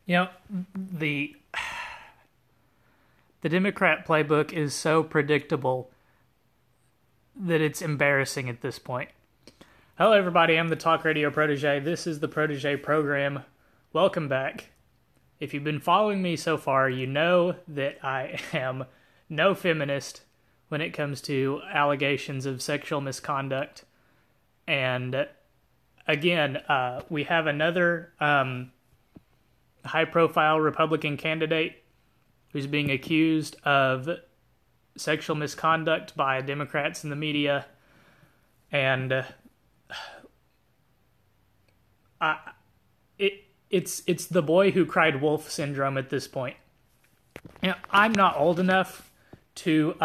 You know, the the Democrat playbook is so predictable that it's embarrassing at this point. Hello, everybody. I'm the Talk Radio Protege. This is the Protege program. Welcome back. If you've been following me so far, you know that I am no feminist when it comes to allegations of sexual misconduct. And again, we have another high-profile Republican candidate who's being accused of sexual misconduct by Democrats in the media, and it's the boy who cried wolf syndrome at this point. You know, I'm not old enough to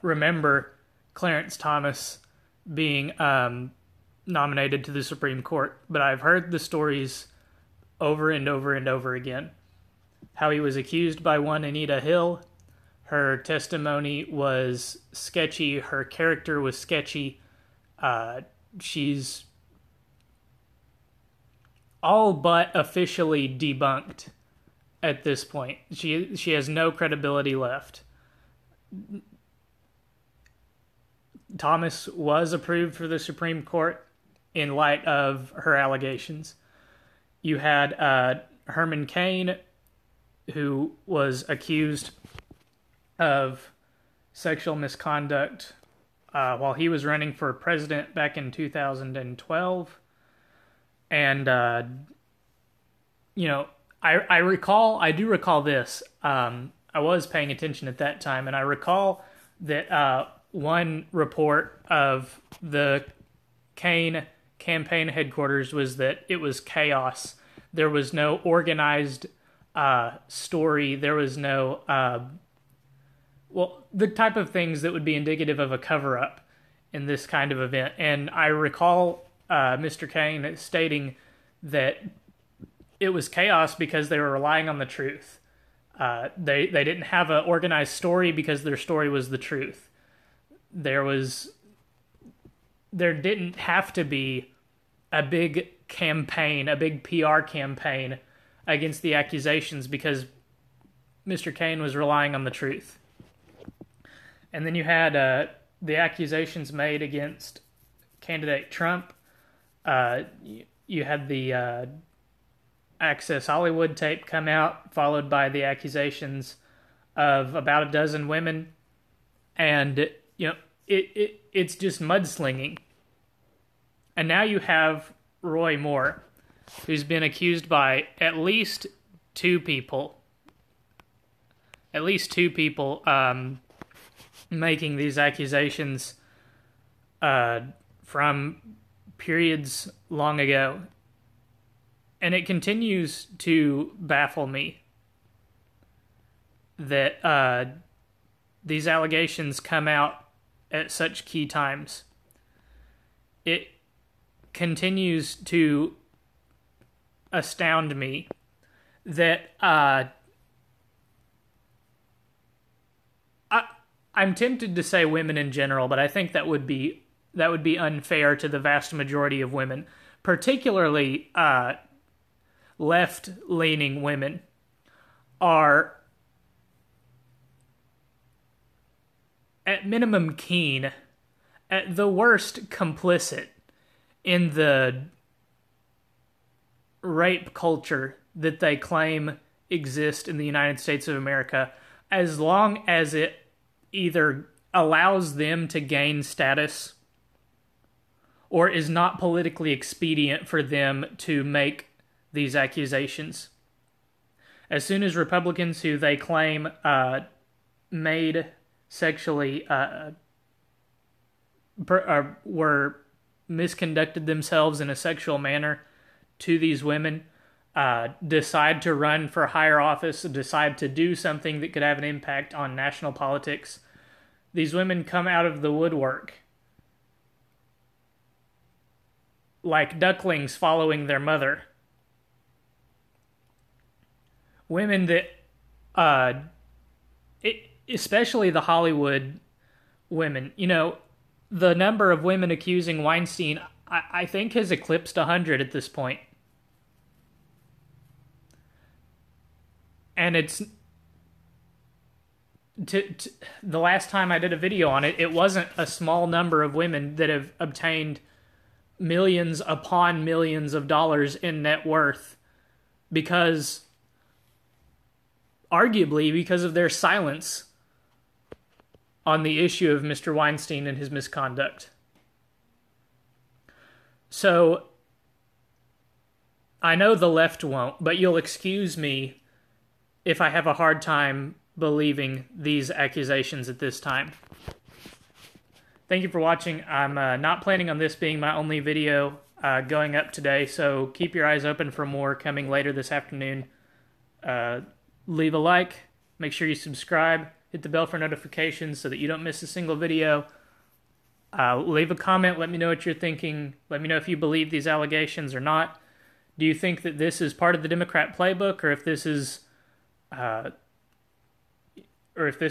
remember Clarence Thomas being nominated to the Supreme Court, but I've heard the stories over and over and over again. How he was accused by one Anita Hill. Her testimony was sketchy. Her character was sketchy. She's all but officially debunked at this point. She has no credibility left. Thomas was approved for the Supreme Court in light of her allegations. You had Herman Cain, who was accused of sexual misconduct while he was running for president back in 2012. And, I do recall this. I was paying attention at that time, and I recall that one report of the Cain campaign headquarters was that it was chaos. There was no organized story. There was no, the type of things that would be indicative of a cover-up in this kind of event. And I recall Mr. Cain stating that it was chaos because they were relying on the truth. They didn't have an organized story because their story was the truth. There didn't have to be a big campaign, a big PR campaign against the accusations because Mr. Cain was relying on the truth. And then you had the accusations made against candidate Trump. You had the Access Hollywood tape come out, followed by the accusations of about a dozen women. And, it's just mudslinging. And now you have Roy Moore, who's been accused by at least two people making these accusations from periods long ago. And it continues to baffle me that these allegations come out at such key times. It continues to astound me that I'm tempted to say women in general, but I think that would be unfair to the vast majority of women, particularly left-leaning women, are at minimum keen, at the worst complicit in the rape culture that they claim exists in the United States of America, as long as it either allows them to gain status or is not politically expedient for them to make these accusations. As soon as Republicans who they claim made sexually were misconducted themselves in a sexual manner to these women, decide to run for higher office, decide to do something that could have an impact on national politics, these women come out of the woodwork like ducklings following their mother. Women that, especially the Hollywood women, the number of women accusing Weinstein, I think has eclipsed 100 at this point. And it's the last time I did a video on it, it wasn't a small number of women that have obtained millions upon millions of dollars in net worth arguably because of their silence on the issue of Mr. Weinstein and his misconduct. So, I know the left won't, but you'll excuse me if I have a hard time believing these accusations at this time. Thank you for watching. I'm not planning on this being my only video going up today, so keep your eyes open for more coming later this afternoon. Leave a like, make sure you subscribe, hit the bell for notifications so that you don't miss a single video. Leave a comment, let me know what you're thinking, let me know if you believe these allegations or not. Do you think that this is part of the Democrat playbook, or if this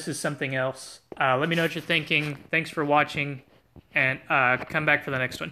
is something else? Let me know what you're thinking. Thanks for watching, and come back for the next one.